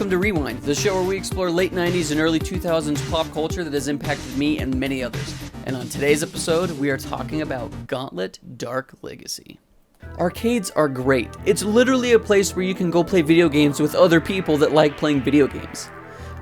Welcome to Rewind, the show where we explore late 90s and early 2000s pop culture that has impacted me and many others. And on today's episode, we are talking about Gauntlet Dark Legacy. Arcades are great. It's literally a place where you can go play video games with other people that like playing video games.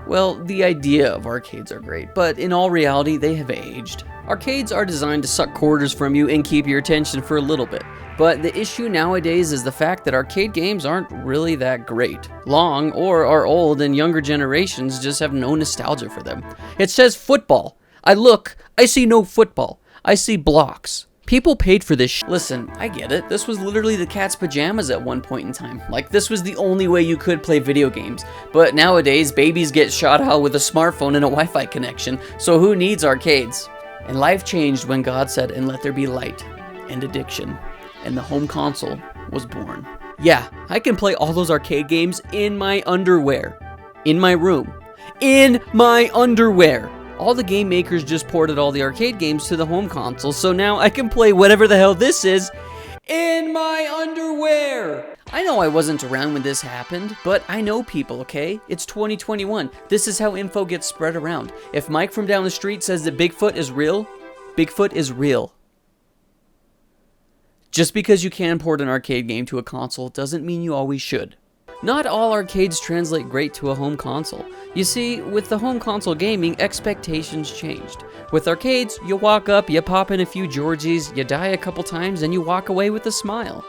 Well, the idea of arcades are great, but in all reality, they have aged. Arcades are designed to suck quarters from you and keep your attention for a little bit. But the issue nowadays is the fact that arcade games aren't really that great, long, or are old, and younger generations just have no nostalgia for them. It says football. I see no football. I see blocks. People paid for this Listen, I get it. This was literally the cat's pajamas at one point in time. Like, this was the only way you could play video games. But nowadays, babies get shot out with a smartphone and a Wi-Fi connection, so who needs arcades? And life changed when God said, "And let there be light," and addiction. And the home console was born. Yeah, I can play all those arcade games in my underwear. In my room. In my underwear! All the game makers just ported all the arcade games to the home console, so now I can play whatever the hell this is in my underwear! I know I wasn't around when this happened, but I know people, okay? It's 2021. This is how info gets spread around. If Mike from down the street says that Bigfoot is real, Bigfoot is real. Just because you can port an arcade game to a console doesn't mean you always should. Not all arcades translate great to a home console. You see, with the home console gaming, expectations changed. With arcades, you walk up, you pop in a few Georgies, you die a couple times, and you walk away with a smile.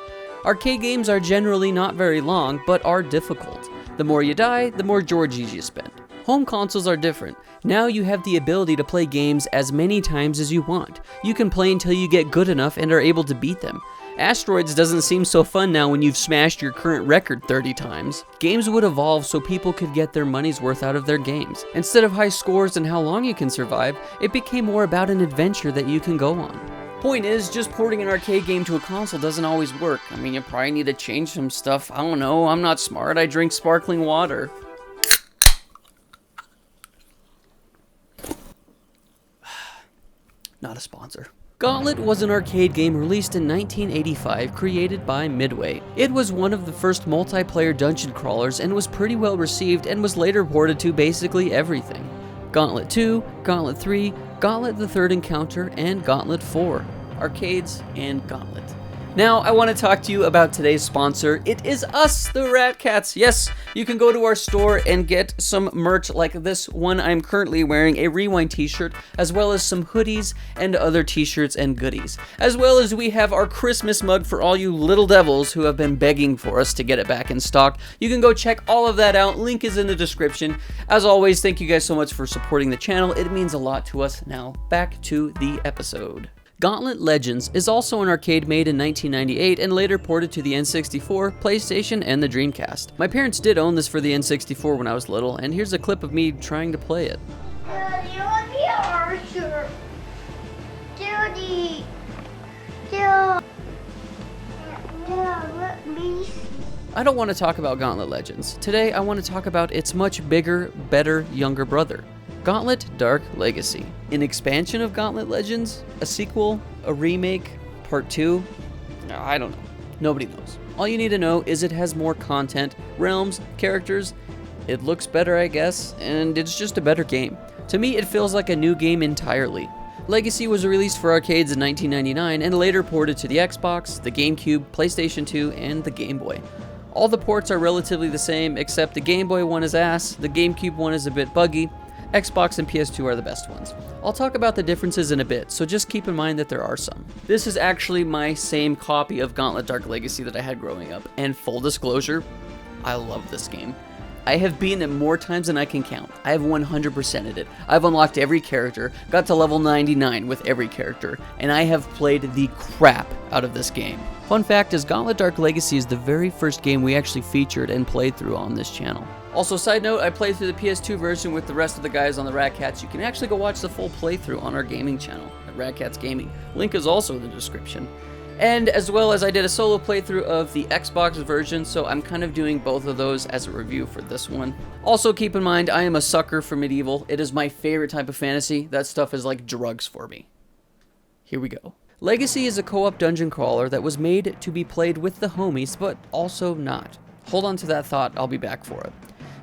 Arcade games are generally not very long, but are difficult. The more you die, the more Georgies you spend. Home consoles are different. Now you have the ability to play games as many times as you want. You can play until you get good enough and are able to beat them. Asteroids doesn't seem so fun now when you've smashed your current record 30 times. Games would evolve so people could get their money's worth out of their games. Instead of high scores and how long you can survive, it became more about an adventure that you can go on. Point is, just porting an arcade game to a console doesn't always work. I mean, you probably need to change some stuff. I don't know, I'm not smart, I drink sparkling water. Not a sponsor. Gauntlet was an arcade game released in 1985 created by Midway. It was one of the first multiplayer dungeon crawlers and was pretty well received and was later ported to basically everything. Gauntlet 2, Gauntlet 3, Gauntlet the Third Encounter, and Gauntlet 4. Arcades and Gauntlet. Now, I want to talk to you about today's sponsor. It is us, the RadKatz. Yes, you can go to our store and get some merch like this one I'm currently wearing, a Rewind t-shirt, as well as some hoodies and other t-shirts and goodies. As well as we have our Christmas mug for all you little devils who have been begging for us to get it back in stock. You can go check all of that out. Link is in the description. As always, thank you guys so much for supporting the channel. It means a lot to us. Now, back to the episode. Gauntlet Legends is also an arcade made in 1998 and later ported to the N64, PlayStation, and the Dreamcast. My parents did own this for the N64 when I was little, and here's a clip of me trying to play it. Daddy, let me Arthur. Daddy. Dad, let me see. I don't want to talk about Gauntlet Legends. Today, I want to talk about its much bigger, better, younger brother. Gauntlet Dark Legacy. An expansion of Gauntlet Legends? A sequel? A remake? Part 2? I don't know. Nobody knows. All you need to know is it has more content, realms, characters, it looks better, I guess, and it's just a better game. To me, it feels like a new game entirely. Legacy was released for arcades in 1999 and later ported to the Xbox, the GameCube, PlayStation 2, and the Game Boy. All the ports are relatively the same, except the Game Boy one is ass, the GameCube one is a bit buggy, Xbox and PS2 are the best ones. I'll talk about the differences in a bit, so just keep in mind that there are some. This is actually my same copy of Gauntlet Dark Legacy that I had growing up, and full disclosure, I love this game. I have beaten it more times than I can count. I have 100%ed it. I've unlocked every character, got to level 99 with every character, and I have played the crap out of this game. Fun fact is Gauntlet Dark Legacy is the very first game we actually featured and played through on this channel. Also, side note, I played through the PS2 version with the rest of the guys on the RadKatz. You can actually go watch the full playthrough on our gaming channel at RadKatz Gaming. Link is also in the description. And as well as I did a solo playthrough of the Xbox version, so I'm kind of doing both of those as a review for this one. Also, keep in mind, I am a sucker for medieval. It is my favorite type of fantasy. That stuff is like drugs for me. Here we go. Legacy is a co-op dungeon crawler that was made to be played with the homies, but also not. Hold on to that thought, I'll be back for it.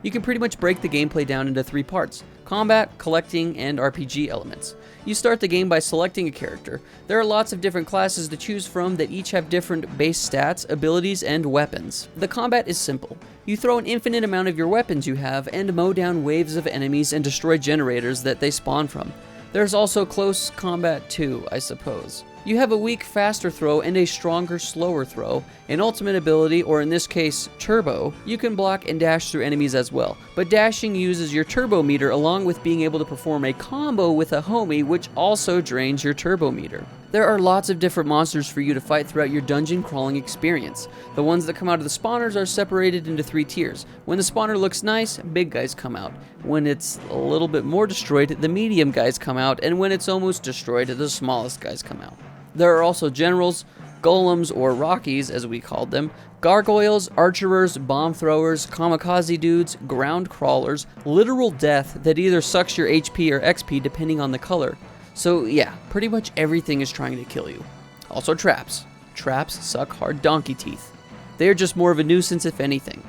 You can pretty much break the gameplay down into 3 parts: combat, collecting, and RPG elements. You start the game by selecting a character. There are lots of different classes to choose from that each have different base stats, abilities, and weapons. The combat is simple. You throw an infinite amount of your weapons you have and mow down waves of enemies and destroy generators that they spawn from. There's also close combat too, I suppose. You have a weak, faster throw and a stronger, slower throw. An ultimate ability, or in this case, turbo, you can block and dash through enemies as well, but dashing uses your turbo meter along with being able to perform a combo with a homie, which also drains your turbo meter. There are lots of different monsters for you to fight throughout your dungeon crawling experience. The ones that come out of the spawners are separated into 3 tiers. When the spawner looks nice, big guys come out. When it's a little bit more destroyed, the medium guys come out, and when it's almost destroyed, the smallest guys come out. There are also generals, golems, or rockies as we called them, gargoyles, archerers, bomb throwers, kamikaze dudes, ground crawlers, literal death that either sucks your HP or XP depending on the color. So yeah, pretty much everything is trying to kill you. Also traps. Traps suck hard donkey teeth. They are just more of a nuisance if anything.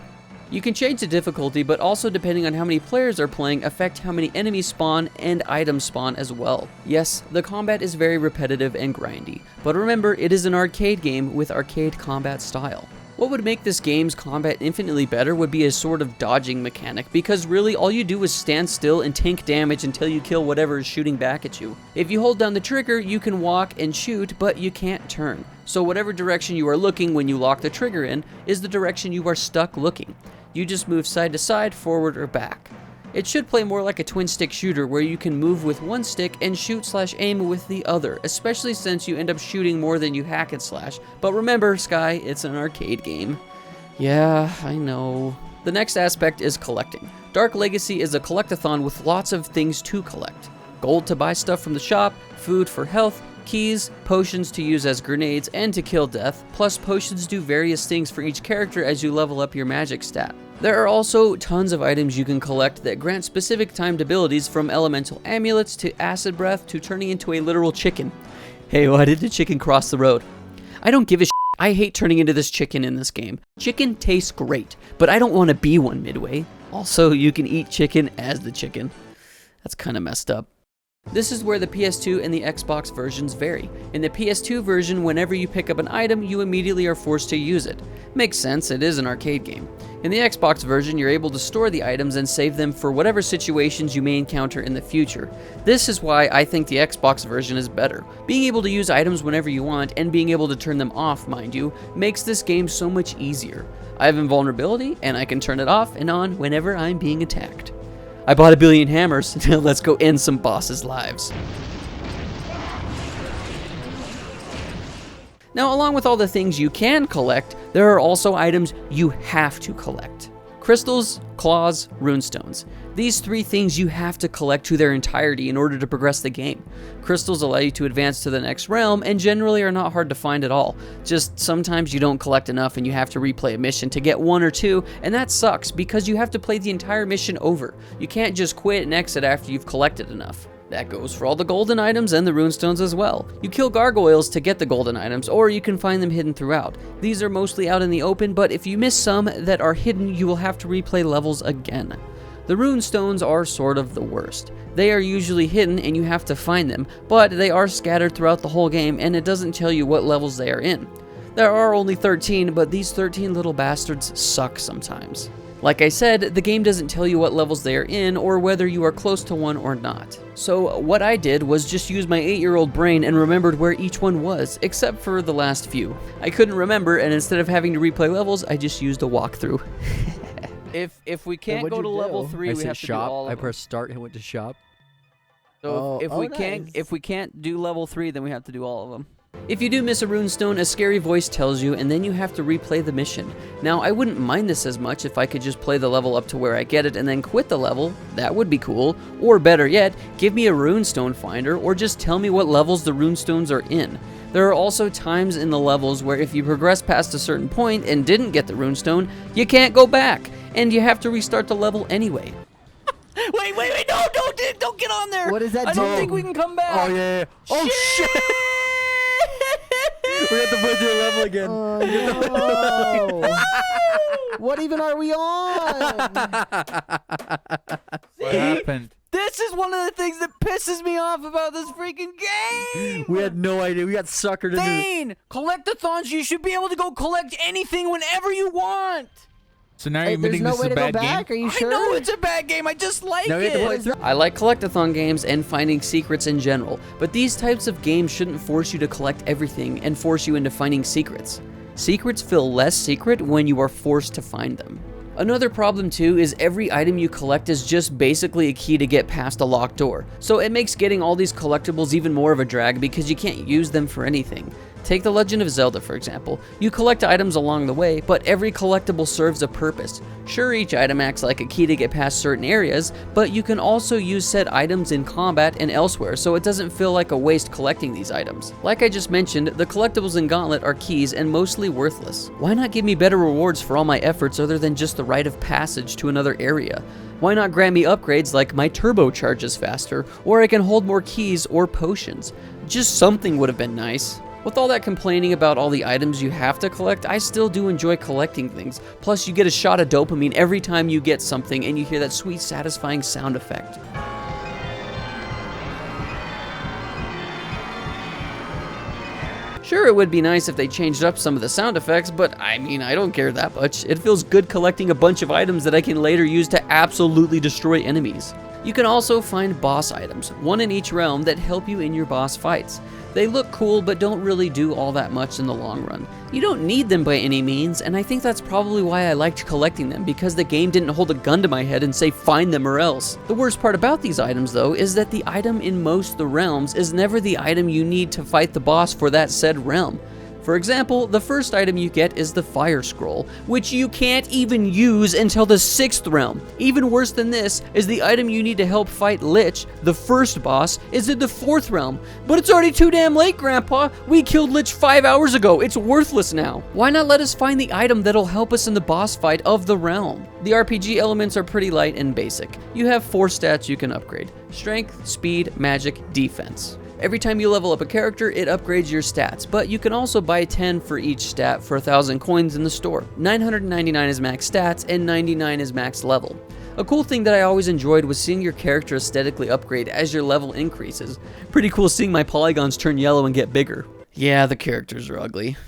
You can change the difficulty, but also depending on how many players are playing, affect how many enemies spawn and items spawn as well. Yes, the combat is very repetitive and grindy, but remember, it is an arcade game with arcade combat style. What would make this game's combat infinitely better would be a sort of dodging mechanic, because really all you do is stand still and tank damage until you kill whatever is shooting back at you. If you hold down the trigger, you can walk and shoot, but you can't turn. So whatever direction you are looking when you lock the trigger in is the direction you are stuck looking. You just move side to side, forward, or back. It should play more like a twin-stick shooter where you can move with one stick and shoot/aim with the other, especially since you end up shooting more than you hack and slash. But remember, Sky, it's an arcade game. Yeah, I know. The next aspect is collecting. Dark Legacy is a collectathon with lots of things to collect. Gold to buy stuff from the shop, food for health, keys, potions to use as grenades and to kill death, plus potions do various things for each character as you level up your magic stat. There are also tons of items you can collect that grant specific timed abilities, from elemental amulets to acid breath to turning into a literal chicken. Hey, why did the chicken cross the road? I don't give a shit. I hate turning into this chicken in this game. Chicken tastes great, but I don't want to be one, Midway. Also, you can eat chicken as the chicken. That's kind of messed up. This is where the PS2 and the Xbox versions vary. In the PS2 version, whenever you pick up an item, you immediately are forced to use it. Makes sense, it is an arcade game. In the Xbox version, you're able to store the items and save them for whatever situations you may encounter in the future. This is why I think the Xbox version is better. Being able to use items whenever you want, and being able to turn them off, mind you, makes this game so much easier. I have invulnerability, and I can turn it off and on whenever I'm being attacked. I bought a billion hammers. Now let's go end some bosses' lives. Now, along with all the things you can collect, there are also items you have to collect. Crystals, claws, runestones. These 3 things you have to collect to their entirety in order to progress the game. Crystals allow you to advance to the next realm and generally are not hard to find at all. Just sometimes you don't collect enough and you have to replay a mission to get 1 or 2, and that sucks because you have to play the entire mission over. You can't just quit and exit after you've collected enough. That goes for all the golden items and the runestones as well. You kill gargoyles to get the golden items, or you can find them hidden throughout. These are mostly out in the open, but if you miss some that are hidden, you will have to replay levels again. The runestones are sort of the worst. They are usually hidden and you have to find them, but they are scattered throughout the whole game and it doesn't tell you what levels they are in. There are only 13, but these 13 little bastards suck sometimes. Like I said, the game doesn't tell you what levels they are in or whether you are close to one or not. So what I did was just use my 8-year-old brain and remembered where each one was, except for the last few. I couldn't remember, and instead of having to replay levels, I just used a walkthrough. If we can't go to level 3, we have to do all of them. I pressed start and went to shop. So if we can't do level 3, then we have to do all of them. If you do miss a runestone, a scary voice tells you, and then you have to replay the mission. Now, I wouldn't mind this as much if I could just play the level up to where I get it and then quit the level. That would be cool. Or better yet, give me a runestone finder, or just tell me what levels the runestones are in. There are also times in the levels where if you progress past a certain point and didn't get the runestone, you can't go back, and you have to restart the level anyway. Wait, no, don't get on there! What is that I don't think we can come back! Oh, yeah. Oh, shit! We have to put through a level again. Oh, no. What even are we on? What happened? This is one of the things that pisses me off about this freaking game. We had no idea. We got suckered into it. Thane, collectathons, you should be able to go collect anything whenever you want. So now Hey, you're there's admitting no this way is a to go bad back? game? Are you sure? I know it's a bad game. I just like Now we have to play it. through. I like collectathon games and finding secrets in general, but these types of games shouldn't force you to collect everything and force you into finding secrets. Secrets feel less secret when you are forced to find them. Another problem too is every item you collect is just basically a key to get past a locked door, so it makes getting all these collectibles even more of a drag because you can't use them for anything. Take The Legend of Zelda for example. You collect items along the way, but every collectible serves a purpose. Sure, each item acts like a key to get past certain areas, but you can also use said items in combat and elsewhere, so it doesn't feel like a waste collecting these items. Like I just mentioned, the collectibles in Gauntlet are keys and mostly worthless. Why not give me better rewards for all my efforts other than just the rite of passage to another area? Why not grant me upgrades like my turbo charges faster, or I can hold more keys or potions? Just something would have been nice. With all that complaining about all the items you have to collect, I still do enjoy collecting things. Plus, you get a shot of dopamine every time you get something and you hear that sweet, satisfying sound effect. Sure, it would be nice if they changed up some of the sound effects, but I mean, I don't care that much. It feels good collecting a bunch of items that I can later use to absolutely destroy enemies. You can also find boss items, one in each realm, that help you in your boss fights. They look cool, but don't really do all that much in the long run. You don't need them by any means, and I think that's probably why I liked collecting them, because the game didn't hold a gun to my head and say find them or else. The worst part about these items though is that the item in most of the realms is never the item you need to fight the boss for that said realm. For example, the first item you get is the Fire Scroll, which you can't even use until the 6th realm. Even worse than this is the item you need to help fight Lich, the first boss, is in the 4th realm. But it's already too damn late, Grandpa! We killed Lich 5 hours ago, it's worthless now. Why not let us find the item that'll help us in the boss fight of the realm? The RPG elements are pretty light and basic. You have 4 stats you can upgrade: Strength, Speed, Magic, Defense. Every time you level up a character, it upgrades your stats, but you can also buy 10 for each stat for 1,000 coins in the store. 999 is max stats, and 99 is max level. A cool thing that I always enjoyed was seeing your character aesthetically upgrade as your level increases. Pretty cool seeing my polygons turn yellow and get bigger. Yeah, the characters are ugly.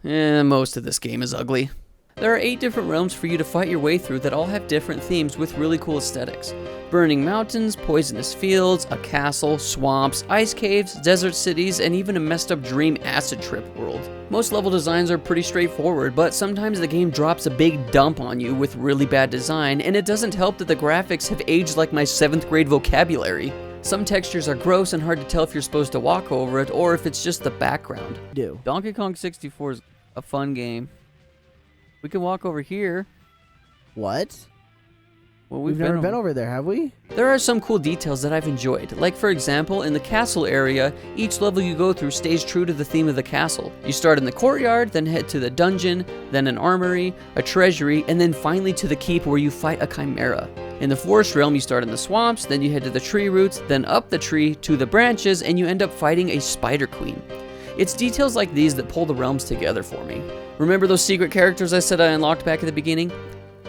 Most of this game is ugly. There are 8 different realms for you to fight your way through that all have different themes with really cool aesthetics. Burning mountains, poisonous fields, a castle, swamps, ice caves, desert cities, and even a messed up dream acid trip world. Most level designs are pretty straightforward, but sometimes the game drops a big dump on you with really bad design, and it doesn't help that the graphics have aged like my 7th grade vocabulary. Some textures are gross and hard to tell if you're supposed to walk over it or if it's just the background. Donkey Kong 64 is a fun game. We can walk over here. What? Well, We've never been over there, have we? There are some cool details that I've enjoyed. Like, for example, in the castle area, each level you go through stays true to the theme of the castle. You start in the courtyard, then head to the dungeon, then an armory, a treasury, and then finally to the keep where you fight a chimera. In the forest realm, you start in the swamps, then you head to the tree roots, then up the tree to the branches, and you end up fighting a spider queen. It's details like these that pull the realms together for me. Remember those secret characters I said I unlocked back at the beginning?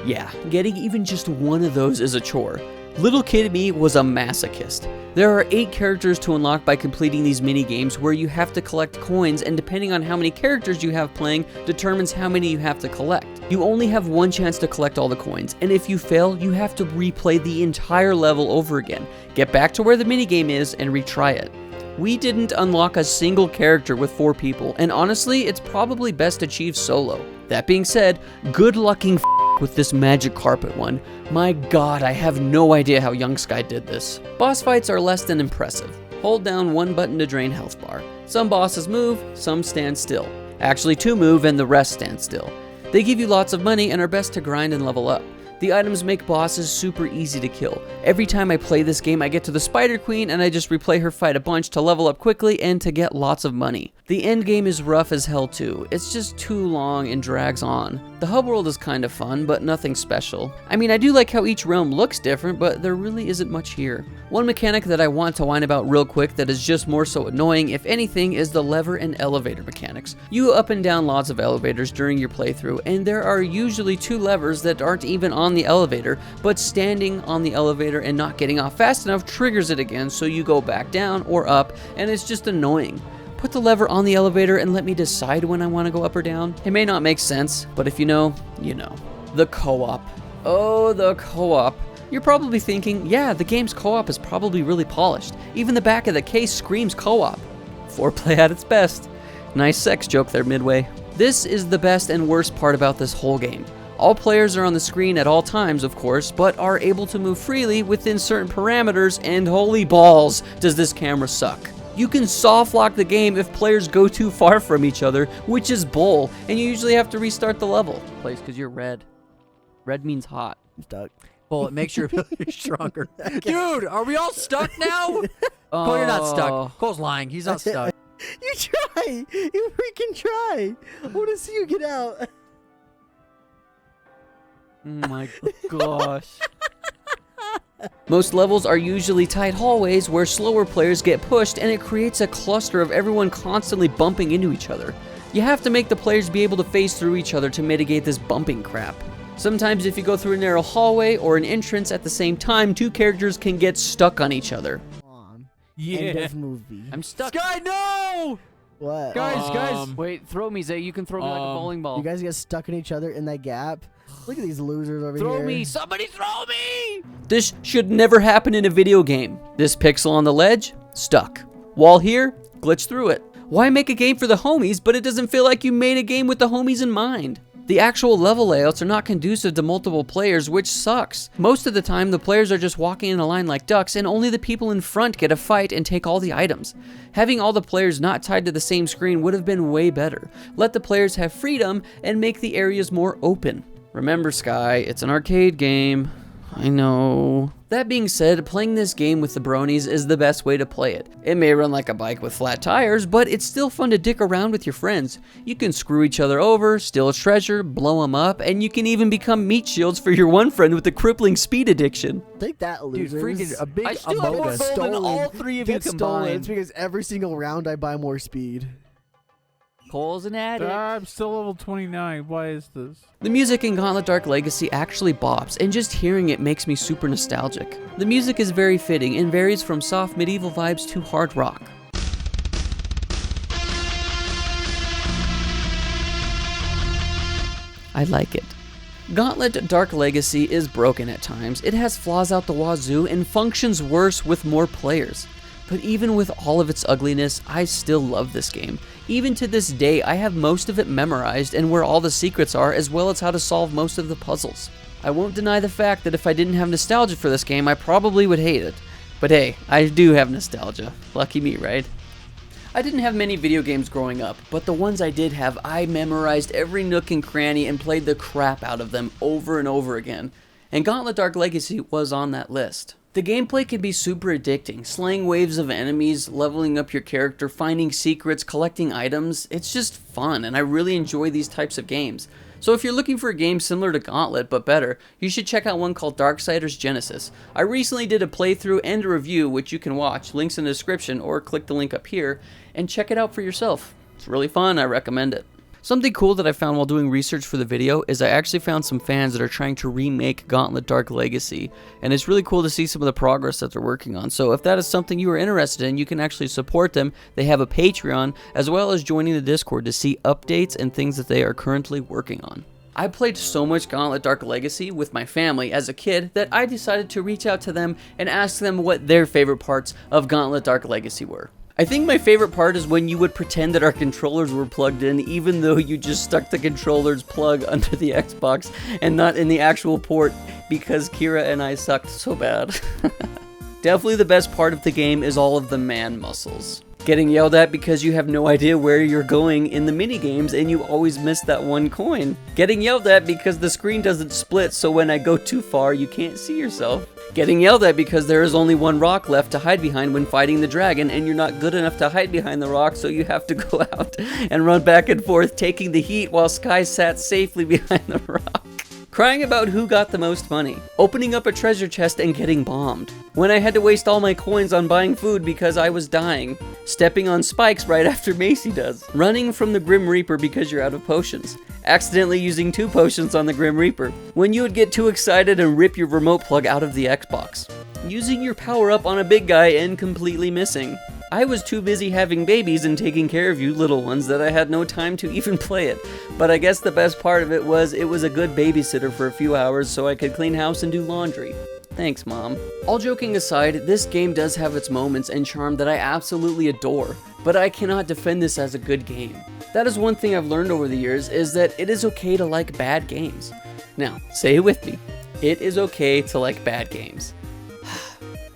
Yeah, getting even just one of those is a chore. Little kid me was a masochist. There are 8 characters to unlock by completing these mini games where you have to collect coins, and depending on how many characters you have playing determines how many you have to collect. You only have one chance to collect all the coins, and if you fail, you have to replay the entire level over again. Get back to where the minigame is and retry it. We didn't unlock a single character with 4 people, and honestly, it's probably best achieved solo. That being said, good lucking with this magic carpet one. My god, I have no idea how Young Sky did this. Boss fights are less than impressive. Hold down one button to drain health bar. Some bosses move, some stand still. Actually 2 move and the rest stand still. They give you lots of money and are best to grind and level up. The items make bosses super easy to kill. Every time I play this game, I get to the Spider Queen and I just replay her fight a bunch to level up quickly and to get lots of money. The end game is rough as hell too. It's just too long and drags on. The hub world is kind of fun, but nothing special. I mean, I do like how each realm looks different, but there really isn't much here. One mechanic that I want to whine about real quick that is just more so annoying, if anything, is the lever and elevator mechanics. You up and down lots of elevators during your playthrough, and there are usually 2 levers that aren't even on the elevator, but standing on the elevator and not getting off fast enough triggers it again, so you go back down or up, and it's just annoying. Put the lever on the elevator and let me decide when I want to go up or down. It may not make sense, but if you know, you know. The co-op. Oh, the co-op. You're probably thinking, yeah, the game's co-op is probably really polished. Even the back of the case screams co-op. Foreplay at its best. Nice sex joke there, Midway. This is the best and worst part about this whole game. All players are on the screen at all times, of course, but are able to move freely within certain parameters, and holy balls, does this camera suck. You can soft lock the game if players go too far from each other, which is bull, and you usually have to restart the level. Place, because you're red. Red means hot. I'm stuck. Well, it makes your ability stronger. Dude, are we all stuck now? Cole, you're not stuck. Cole's lying. He's not stuck. You try. You freaking try. I want to see you get out. Oh my gosh. Most levels are usually tight hallways where slower players get pushed, and it creates a cluster of everyone constantly bumping into each other. You have to make the players be able to phase through each other to mitigate this bumping crap. Sometimes if you go through a narrow hallway or an entrance at the same time, 2 characters can get stuck on each other. End of movie. I'm stuck. Sky, no! What? Guys. Wait, throw me, Zay. You can throw me like a bowling ball. You guys get stuck in each other in that gap? Look at these losers over here. Throw me! Somebody throw me! This should never happen in a video game. This pixel on the ledge? Stuck. Wall here? Glitch through it. Why make a game for the homies, but it doesn't feel like you made a game with the homies in mind? The actual level layouts are not conducive to multiple players, which sucks. Most of the time, the players are just walking in a line like ducks, and only the people in front get a fight and take all the items. Having all the players not tied to the same screen would have been way better. Let the players have freedom and make the areas more open. Remember, Sky, it's an arcade game. I know. That being said, playing this game with the bronies is the best way to play it. It may run like a bike with flat tires, but it's still fun to dick around with your friends. You can screw each other over, steal a treasure, blow them up, and you can even become meat shields for your one friend with a crippling speed addiction. Take that, losers. Dude, freaking a big I still have more gold than all 3 of you Get stolen. combined. It's because every single round I buy more speed. Cole's an addict. I'm still level 29. Why is this? The music in Gauntlet Dark Legacy actually bops, and just hearing it makes me super nostalgic. The music is very fitting and varies from soft medieval vibes to hard rock. I like it. Gauntlet Dark Legacy is broken at times. It has flaws out the wazoo and functions worse with more players. But even with all of its ugliness, I still love this game. Even to this day, I have most of it memorized and where all the secrets are, as well as how to solve most of the puzzles. I won't deny the fact that if I didn't have nostalgia for this game, I probably would hate it. But hey, I do have nostalgia. Lucky me, right? I didn't have many video games growing up, but the ones I did have, I memorized every nook and cranny and played the crap out of them over and over again. And Gauntlet Dark Legacy was on that list. The gameplay can be super addicting, slaying waves of enemies, leveling up your character, finding secrets, collecting items. It's just fun, and I really enjoy these types of games. So if you're looking for a game similar to Gauntlet but better, you should check out one called Darksiders Genesis. I recently did a playthrough and a review, which you can watch, links in the description, or click the link up here, and check it out for yourself. It's really fun, I recommend it. Something cool that I found while doing research for the video is I actually found some fans that are trying to remake Gauntlet Dark Legacy, and it's really cool to see some of the progress that they're working on. So if that is something you are interested in, you can actually support them. They have a Patreon, as well as joining the Discord to see updates and things that they are currently working on. I played so much Gauntlet Dark Legacy with my family as a kid that I decided to reach out to them and ask them what their favorite parts of Gauntlet Dark Legacy were. I think my favorite part is when you would pretend that our controllers were plugged in, even though you just stuck the controller's plug under the Xbox and not in the actual port, because Kira and I sucked so bad. Definitely the best part of the game is all of the man muscles. Getting yelled at because you have no idea where you're going in the minigames and you always miss that one coin. Getting yelled at because the screen doesn't split, so when I go too far, you can't see yourself. Getting yelled at because there is only one rock left to hide behind when fighting the dragon, and you're not good enough to hide behind the rock, so you have to go out and run back and forth, taking the heat while Sky sat safely behind the rock. Crying about who got the most money. Opening up a treasure chest and getting bombed. When I had to waste all my coins on buying food because I was dying. Stepping on spikes right after Macy does. Running from the Grim Reaper because you're out of potions. Accidentally using 2 potions on the Grim Reaper. When you would get too excited and rip your remote plug out of the Xbox. Using your power up on a big guy and completely missing. I was too busy having babies and taking care of you little ones that I had no time to even play it. But I guess the best part of it was a good babysitter for a few hours so I could clean house and do laundry. Thanks, Mom. All joking aside, this game does have its moments and charm that I absolutely adore, but I cannot defend this as a good game. That is one thing I've learned over the years, is that it is okay to like bad games. Now, say it with me. It is okay to like bad games.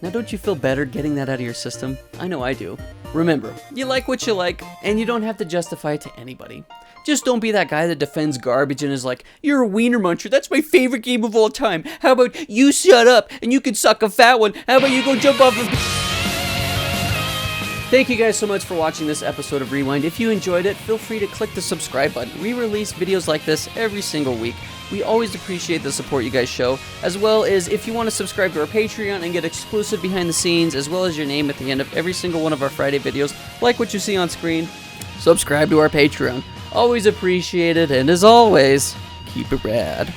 Now don't you feel better getting that out of your system? I know I do. Remember, you like what you like, and you don't have to justify it to anybody. Just don't be that guy that defends garbage and is like, "You're a wiener muncher, that's my favorite game of all time. How about you shut up and you can suck a fat one? How about you go jump off of..." Thank you guys so much for watching this episode of Rewind. If you enjoyed it, feel free to click the subscribe button. We release videos like this every single week. We always appreciate the support you guys show, as well as if you want to subscribe to our Patreon and get exclusive behind the scenes, as well as your name at the end of every single one of our Friday videos, like what you see on screen, subscribe to our Patreon. Always appreciated, and as always, keep it rad.